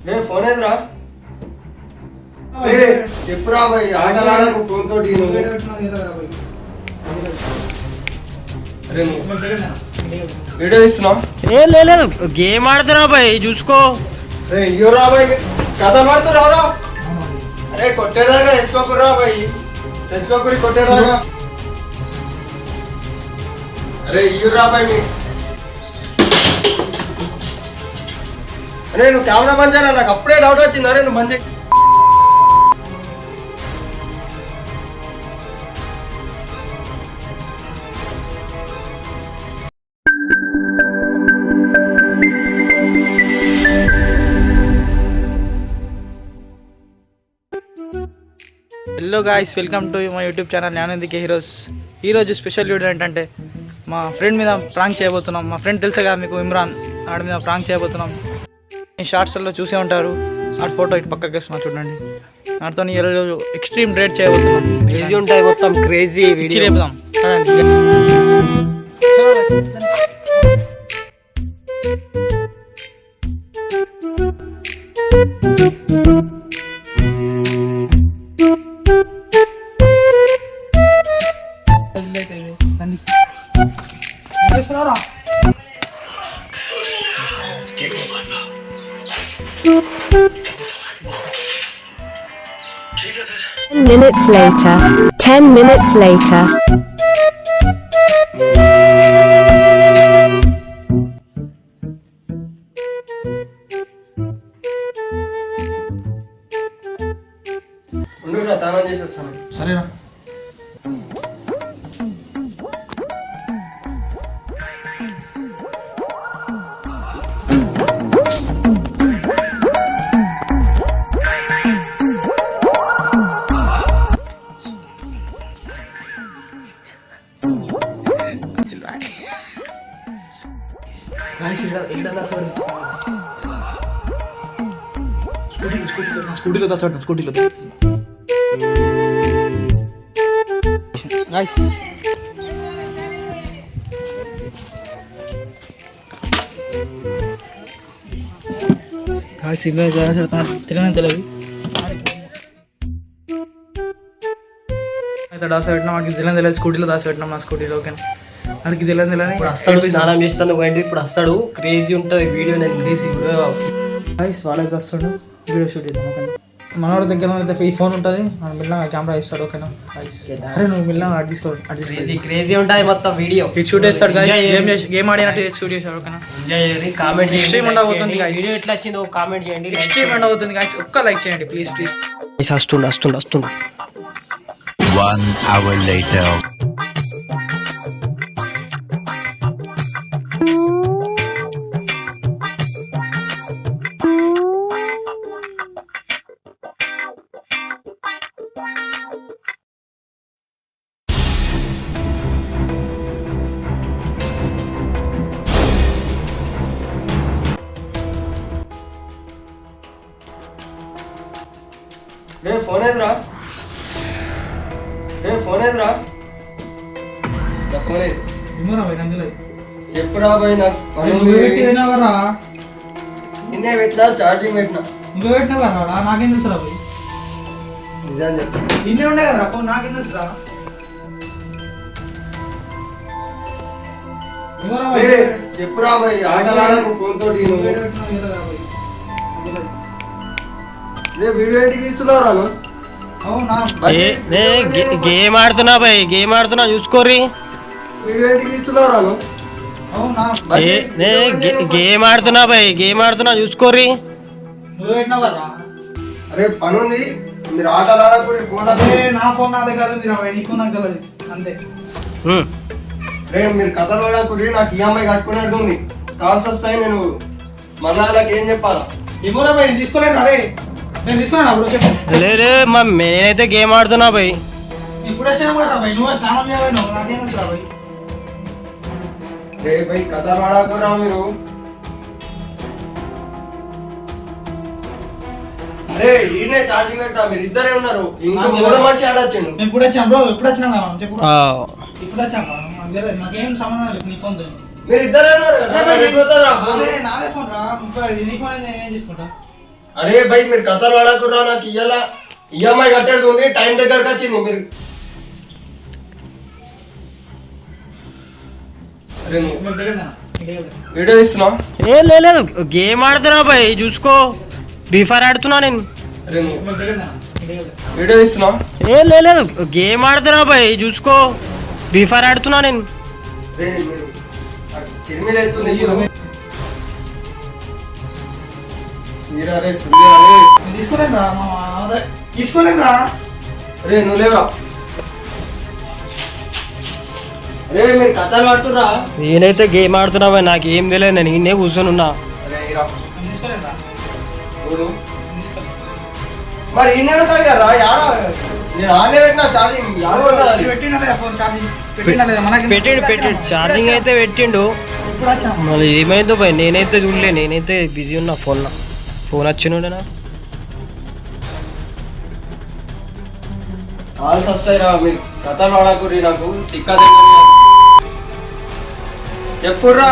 రే phone ఏదిరా? చెప్పురా భయ్, ఆటలాడకు ఫోన్ తోటి. వీడియో ఇస్తున్నావు? ఏం లేదు, గేమ్ ఆడుతున్నా బాయ్, చూసుకో. రే ఇయ్యోరా భయ్, కథ పడుతురావురా. అరే కొట్టేదాకా తెచ్చుకోకురా భయ్, తెచ్చుకోకూరి కొట్టేదాకా. అరే ఇయ్యురా భయ్. అరే నువ్వు కెమెరా బంద్ చేయరా, నాకు అప్పుడే డౌట్ వచ్చింది. అరే నువ్వు బంద్ చేయి. Hello guys, welcome to my YouTube channel జ్ఞానందికే హీరోస్. ఈరోజు స్పెషల్ వీడియో ఏంటంటే మా ఫ్రెండ్ మీద ప్రాంక్ చేయబోతున్నాం. మా ఫ్రెండ్ తెలుసా కదా మీకు, ఇమ్రాన్. ఆడి మీద ప్రాంక్ చేయబోతున్నాం. ఈ షార్ట్స్లో చూసే ఉంటారు. ఆడ ఫోటో ఇటు పక్కకి వేస్తున్నా చూడండి. ఆడితో ఈరోజు ఎక్స్ట్రీమ్ రేట్ చేయబోతున్నాం. క్రేజీ ఉంటాయి, మొత్తం క్రేజీ వీడియో లేపుదాం. Minutes later. 10 minutes later. ఉండురా, తానం చేసి వస్తాను. సరేనా? స్కూటీలో దాచాడు, స్కూటీలో గాయ్స్. గాయ్స్ ఇలా తెలియని తెలియదు అయితే దాస పెట్టినా. వాడికి తెలియని తెలియదు, స్కూటీలో దాస పెట్టినాం. నా స్కూటీలో ఓకే, వాడికి తెలియని తెలియని. ఇప్పుడు వస్తాడు, స్నానం చేస్తాను పోయింది, ఇప్పుడు వస్తాడు. క్రేజీ ఉంటుంది వీడియో, నేను క్రేజీ గాయ్స్. వాళ్ళైతే వస్తాడు, వీడియో షూట్ చేద్దాం ఓకేనా. మనవాడి దగ్గర అయితే ఈ ఫోన్ ఉంటుంది, మనం మిల్లంగా కెమెరా ఇస్తాడు ఓకేనా. అరే నువ్వు మిల్లంగా క్రేజీ ఉంటుంది మొత్తం వీడియో. ఇది షూట్ చేస్తాడు గాయ్స్, గేమ్ ఆడినట్టు షూట్ చేస్తాడు ఓకేనా. ఎంజాయ్ చేయండి, కామెంట్ చేయండి. ఎక్స్ట్రీమ్ ఉండబోతుంది గాయ్స్. వీడియో ఎట్లా వచ్చిందో కామెంట్ చేయండి. ఎక్స్ట్రీమ్ ఉండబోతుంది గాయ్స్, ఒక్క లైక్ చేయండి ప్లీజ్ ప్లీజ్. వస్తుండు 1 hour later. రే ఫోన్ ఏదిరా? రే ఫోన్ ఏదిరా? నా ఫోన్ ఏది? చెప్పురా భయ్, నాకు నిన్నే పెట్టినా, ఛార్జింగ్ పెట్టినా. నాకేం తెలుసురా పోయి, నిజం చెప్పు. నిన్నే ఉండే కదరా ఫోన్, నాకేం తెలుసురా. చెప్పురా భయ్, ఆటలాడకు ఫోన్ తోటి. వీడియో ఏంటి తీస్తున్నారా? గేమ్ ఆడుతున్నా బాయ్, గేమ్ ఆడుతున్నా, చూసుకోర్రి. వీడియో ఏంటి తీస్తున్నారా? గేమ్ ఆడుతున్నా బాయ్, గేమ్ ఆడుతున్నా, చూసుకోర్రి. అరే పని ఉంది, మీరు ఆటలాడకూడదు. ఫోన్ నా ఫోన్ నా దగ్గర ఉంది రా, నీ ఫోన్ నాకు తెలియదు అంతే. రే మీరు కథలు పడకూడదు, నాకు ఈఎంఐ కట్టుకునేట్టు ఉంది. కాల్స్ వస్తాయి, నేను మళ్ళా ఏం చెప్పాలా? ఏమోరా బాయ్, నేను తీసుకోలేను. అరే నేను తీసుకున్నాను అప్పుడు. లేదు నేనైతే గేమ్ ఆడుతున్నా బాయ్. ఇప్పుడు వచ్చినా కదా బాయ్, నువ్వు స్నానం చేయబోయి, నాకేం తెలుసురా బాయ్. రే భయ్ కథలు పడకూడరా మీరు. అరే ఈయనే ఛార్జింగ్ పెట్టా, మీరు ఇద్దరే ఉన్నారు, ఇంకో మూడో మనిషి ఆడొచ్చిండు. ఎప్పుడు వచ్చాం బ్రో, ఎప్పుడు వచ్చినా కదా చెప్పు. ఇప్పుడు వచ్చాం, నాకేం సంబంధం లేదు నీ ఫోన్. మీరు ఇద్దరే ఉన్నారు కదా, నాదే ఫోన్ రా, నీ ఫోన్ ఏం చేసుకుంటా. అరే భయ్ మీరు కథలు పడకుర్రా, నాకు ఇయ్యాల ఈఎంఐ కట్టేది ఉంది, టైం దగ్గరకు వచ్చింది. మీరు అరే వీడియో ఇస్తున్నా. ఏ లేదు గేమ్ ఆడుతున్నా బాయ్, చూసుకో. ఫ్రీ ఫైర్ ఆడుతున్నా నేను. అరే వీడియో ఇస్తున్నా. ఏ లేదు గేమ్ ఆడుతున్నా బాయ్, చూసుకో. ఫ్రీ ఫైర్ ఆడుతున్నా నేను. అరే మీరు కిరిమిలు అవుతుంది. తీసుకోలేదురా. అరే నువ్వు లేవురా. అరే మీరు కథలు పడుతుర్రా. నేనైతే గేమ్ ఆడుతున్నా బాయ్, నాకు ఏం తెలియదు, నేను ఇన్నే కూర్చొని ఉన్నా. అరే మరి ఇన్నే ఉంటాయి కదా యాడా, నేను ఆన్లే పెట్టినా ఛార్జింగ్ పెట్టిండు ఛార్జింగ్ అయితే పెట్టిండు. మళ్ళీ ఏమైందో బాయ్, నేనైతే చూడలే, నేనైతే బిజీ ఉన్నా ఫోన్ వచ్చిండేనా. కాల్స్ వస్తాయిరా, మీరు కథలు పడకుర్రి, నాకు టిక్కా చెప్పుర్రా.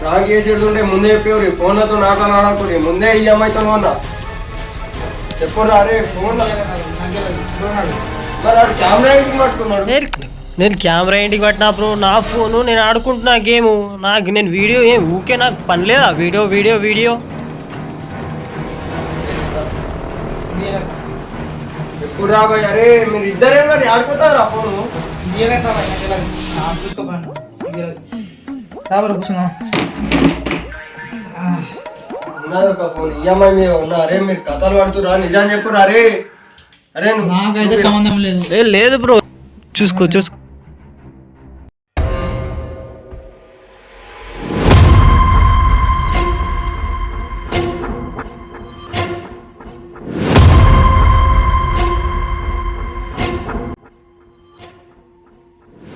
రాంగ్ చేసేది ఉంటే ముందే చెప్పేవారి, ఫోన్లతో నాటలు ఆడకుర్రి, ముందే ఈఎంఐతో ఉన్నా చెప్పుర్రా. అరే ఫోన్ మరి వాడు కెమెరా ఇంటికి పట్టుకున్నాడు. నేను కెమెరా ఇంటికి పట్టినా బ్రో, నా ఫోను నేను ఆడుకుంటున్నా గేము. నేను వీడియో ఊకే నాకు పని లేదా, వీడియో వీడియో వీడియో. చెప్పుర్రా బాయ్. అరే మీరు ఇద్దరే మరి ఆడుకుంటారా ఫోను? ఉన్నది ఒక ఫోన్ ఈఎంఐ మీద ఉన్నా. అరే మీరు కథలు పడుతురా, నిజాన్ని చెప్పురా. అరే అరే నాకైతే సంబంధం లేదు. లేదు బ్రో, చూసుకో.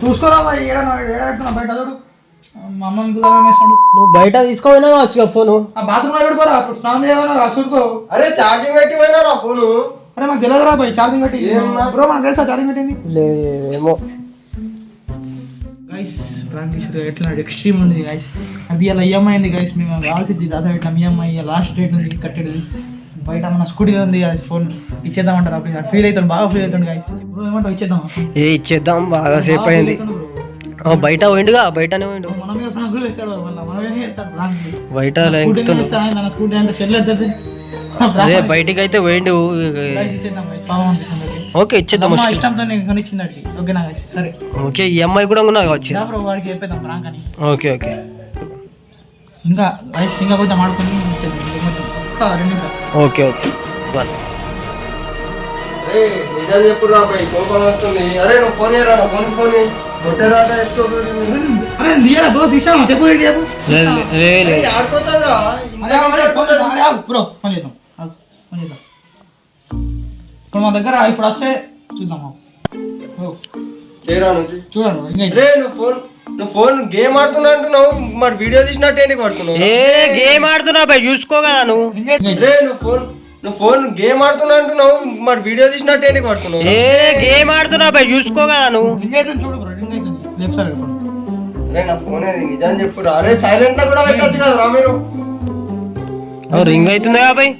చూసుకోరా బాయ్, ఏడా బయట చూడు. మా అమ్మ వేస్తాడు. నువ్వు బయట తీసుకోపోయినా వచ్చు ఫోను. ఆ బాత్రూమ్ లో పెడిపోరా, అప్పుడు స్నానం చేయమన్నా చూడుకో. అరే ఛార్జింగ్ పెట్టి పోయినారా ఫోను? అరే మాకు తెలియదురా బాయ్, ఛార్జింగ్ పెట్టి. బ్రో మనకు తెలుసా ఛార్జింగ్ పెట్టింది? ఏమో గైస్ ప్రాంక్ ఎట్లా ఎక్స్ట్రీమ్ ఉంది గైస్. అది అలా ఈఎంఐ అయింది గైస్, మేము ఆలోచించి దాదా పెట్టినాం. ఈఎంఐ లాస్ట్ డేట్ ఉంది కట్టేది. బయట మన స్కూటీ ఉంది గైస్, ఫోన్ ఇచ్చేద్దామంటారు. అప్పుడు ఫీల్ అవుతాడు, బాగా ఫీల్ అవుతాడు గైస్. బ్రో ఏమంటావు, ఇచ్చేద్దాం? ఇచ్చేద్దాం, బాగా సేపు అయింది. బయట పోయిండుగా, బయటనే పోయిండు. మనమే ప్రాంక్ వేస్తాడు, మనమే చేస్తాడు ప్రాంక్. బయట స్కూటీ అంతా షెడ్లు ఎత్తుంది. అదే బయటికి అయితే పోయిండు. ఓకే ఇచ్చేద్దాం, ఇష్టంతో కొనిచ్చింది అడిగి. ఓకేనా గైస్? సరే ఓకే. ఈఎంఐ కూడా ఉన్నా వచ్చింది. వాడికి చెప్పేద్దాం ప్రాంక్ అని. Okay okay. ఇంకా గైస్ ఇంకా కొంచెం ఆడుకొని ఓకే ఓకే. అరే నిజాన్ని చెప్పురా బాయ్, కోపం వస్తుంది. అరే నువ్వు ఫోన్ చేయరా, నా ఫోన్ కొట్టేరాదా వేసుకోకూడదు. ఆడుకోతారా? బ్రో ఫోన్ చేద్దాం. ఇప్పుడు మా దగ్గర ఇప్పుడు వస్తే చూద్దాం. చేయరా నుంచి చూడండి. అరే నువ్వు ఫోన్ గేమ్ ఆడుతున్నా అంటున్నావు, మరి వీడియో తీసినట్టు ఏంటి పడుతున్నావు? గేమ్ ఆడుతున్నా బాయ్, చూసుకో కదా నువ్వు. అరే నువ్వు ఫోన్ గేమ్ ఆడుతున్నా అంటున్నావు, మరి వీడియో తీసినట్టు ఏంటి పడుతున్నావు? గేమ్ ఆడుతున్నా బాయ్, చూసుకో కదా నువ్వు. చూడు బ్రో, రింగ్ అవుతుంది. Left side phone. అరే నా ఫోన్ అది నిజాన్ని చెప్పురా. అరే సైలెంట్ లో కూడా పెట్టచ్చు కదరా మీరు. రింగ్ అవుతుందా బాయ్?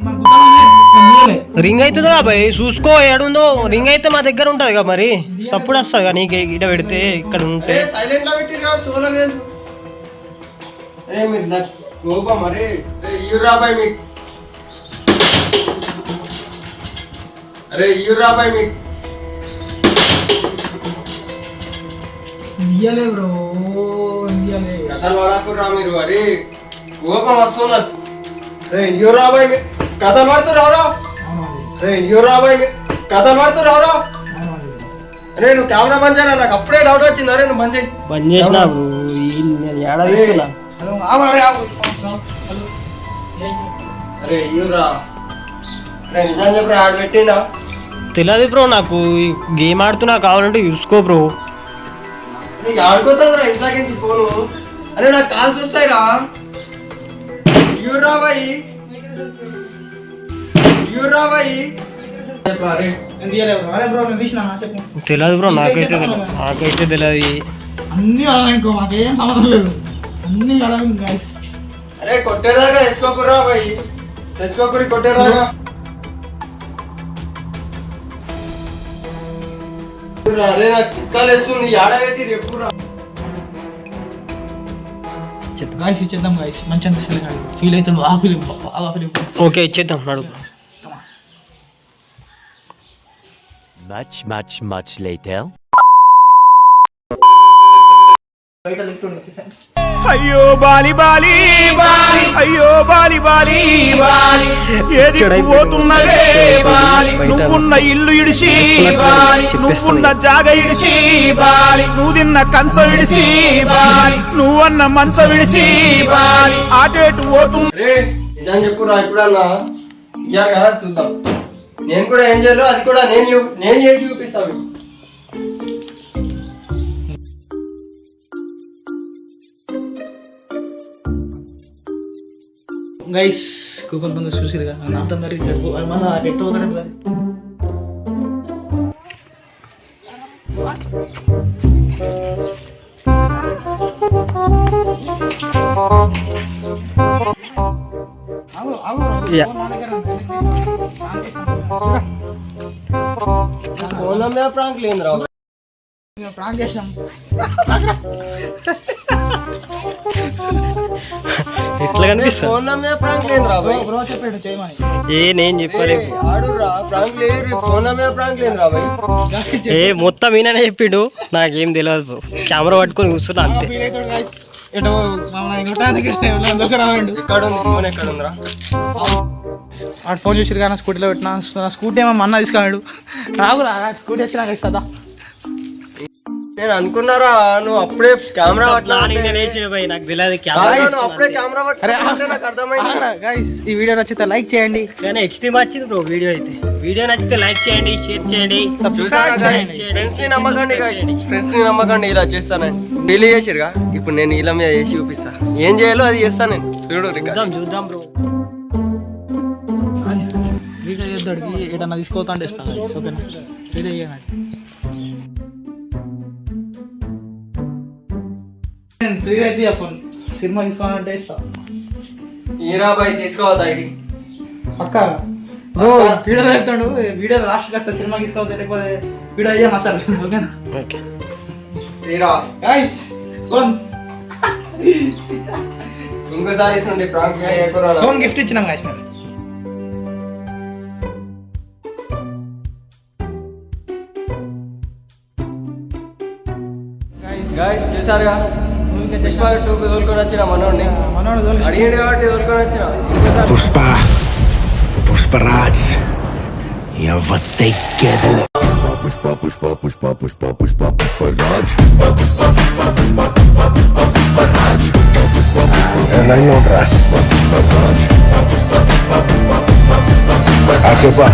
రింగ్ అవుతుందా బాయ్, చూసుకో. ఏడుందో రింగ్ అయితే మా దగ్గర ఉంటది కదా, మరి సప్పుడు వస్తుంది కదా నీకు. ఇట పెడితే ఇక్కడ ఉంటే సైలెంట్ లో పెట్టి చూడలేదు. అరే మీరు నాకు కోపం. అరే ఇయ్యురా బాయ్ మీకు. అరే ఇయ్యురా బాయ్ మీకు. ఇయ్యలే బ్రో, ఇయ్యలే. కథలు పడకుర్రా మీరు. అరే కోపం వస్తున్నారు. అరే ఇయ్యురా బాయ్ మీకు. కథలు పడుతున్నావురా. అరే ఇయ్యురా బాయ్ మీకు. కథలు పడుతున్నావురా. అరే నువ్వు కెమెరా బంద్ చేయరా, నాకు అప్పుడే డౌట్ వచ్చింది. అరే నువ్వు బంద్ చేయి. బంద్ చేసినా ఏడా తీసుకున్నా. అరే ఇయ్యురా. అరే నిజాన్ని చెప్పరా, ఆడ పెట్టిండా? తెలియదు బ్రో, నాకు గేమ్ ఆడుతున్నా, కావాలంటే చూసుకో బ్రో. నీకు ఆడుకోతుందిరా ఇంట్లోకి నుంచి ఫోను. అరే నాకు కాల్స్ వస్తాయిరా. ఇయ్యురా బాయ్, ఇయ్యురా బాయ్. అరే తెలియదు బ్రో, నాకైతే తెలియదు. అన్ని ఇంకో మాకేం సంబంధం లేదు. అన్ని అరే కొట్టేదాకా తెచ్చుకోకురా బాయ్, తెచ్చుకోకురి కొట్టేదాకా. అరే నాకు చిక్కాలేస్తుంది, ఆడబెట్టి ఎప్పుడు రా. గాయస్ ఇచ్చేద్దాం గాయస్, మంచి అనిపిస్తుంది కానీ ఫీల్ అవుతుంది, బాగా ఫీల్ ఓకే ఇచ్చేద్దాం నడుపు. Much later. బయట లిఫ్ట్ ఉంది. అయ్యో బాలి బాలి బాలి, అయ్యో బాలి బాలి బాలి, ఏది పోతున్నదే బాలి, నువ్వున్న ఇల్లు ఇడిసి బాలి, నువ్వున్న జాగ ఇడిసి బాలి, నువ్వు తిన్న కంచ విడిసి బాలి, నువ్వన్న మంచ విడిసి బాలి, ఆటేటు పోతుంది. రే ఇదని చెప్పురా ఇప్పుడన్నా ఇయ్యాలి కదా చూద్దాం. నేను కూడా ఏం చేయాలో అది కూడా నేను చేసి చూపిస్తాను. గైస్ గూగుల్ తో చూసిరుగా నా తొందరగా మన ఎట్టు ఒకటే ఫోన్ మీద ప్రాంక్ లేదు రా, ప్రాంక్ చేసినాం. ఎట్లా కనిపిస్తా? ఫోన్ మీద ప్రాంక్ లేదు రా బాయ్. బ్రో చెప్పాడు చేయమని. నేను చెప్పలేదు. ఆడు రా ప్రాంక్ లేదు, ఫోన్ మీద ప్రాంక్ లేదు రా బాయ్. మొత్తం ఈయననే చెప్పిండు, నాకేం తెలియదు. కెమెరా పట్టుకొని కూర్చున్నా అంతే. ఫీల్ అవుతాడు గైస్. ఎటో మమ్మల్ని కొట్టడానికి రావండు. ఎక్కడ ఉంది ఫోన్, ఎక్కడ ఉందిరా? వాడు ఫోన్ చూసిరు కానీ స్కూటీలో పెట్టినా, నా స్కూటీ ఏమో అన్న తీసుకున్నాడు. రాకురా స్కూటీ వచ్చినాక ఇస్తుందా? నేను అనుకున్నారా నువ్వు అప్పుడే కెమెరా నాకు తెలియదు అప్పుడే కెమెరా పట్టుకుంటే నాకు అర్థమైంది. గైస్ ఈ వీడియో నచ్చితే లైక్ చేయండి. కానీ ఎక్స్ట్రీమ్ వచ్చింది బ్రో వీడియో అయితే. వీడియో నచ్చితే లైక్ చేయండి, షేర్ చేయండి, చూసారా guys? ఫ్రెండ్స్ ని నమ్మకండి guys, ఫ్రెండ్స్ ని నమ్మకండి. ఇలా చేస్తానండి డైలీ చేసిరుగా, ఇప్పుడు నేను ఇలా మీద చేసి చూపిస్తా. ఏం చేయాలో అది చేస్తాను నేను. చూడు చూద్దాం బ్రో. వీడియో చేద్దాడికి ఏదన్నా తీసుకోతా అంటే ఇస్తాను గైస్, ఓకేనా? వీడియో చేయండి. నేను ఫ్రీగా అయితే ఫోన్ సినిమా తీసుకోవాలంటే ఇస్తా. ఈరా బాయ్ తీసుకోవద్దా ఇది పక్క బ్రో వీడియో చెప్తాడు, వీడియో లాస్ట్ వస్తే సినిమా తీసుకోవద్దు, లేకపోతే వీడియో అయ్యాం అసలు, ఓకేనా? ఓకే ఈరా గైస్ ఫోన్ ఇంకోసారి ఇస్తుంది ప్రాంక్ ఫోన్ గిఫ్ట్ ఇచ్చినాం గైస్ మేము. గాయస్ చేశారుగా, పుష్ప 2కు తోలుకొని వచ్చిన మనోడిని మనోడు అడిగాడు కాబట్టి తోలుకొని వచ్చిన. Pushparaj. ఎవతే కేదలే. చెప్పా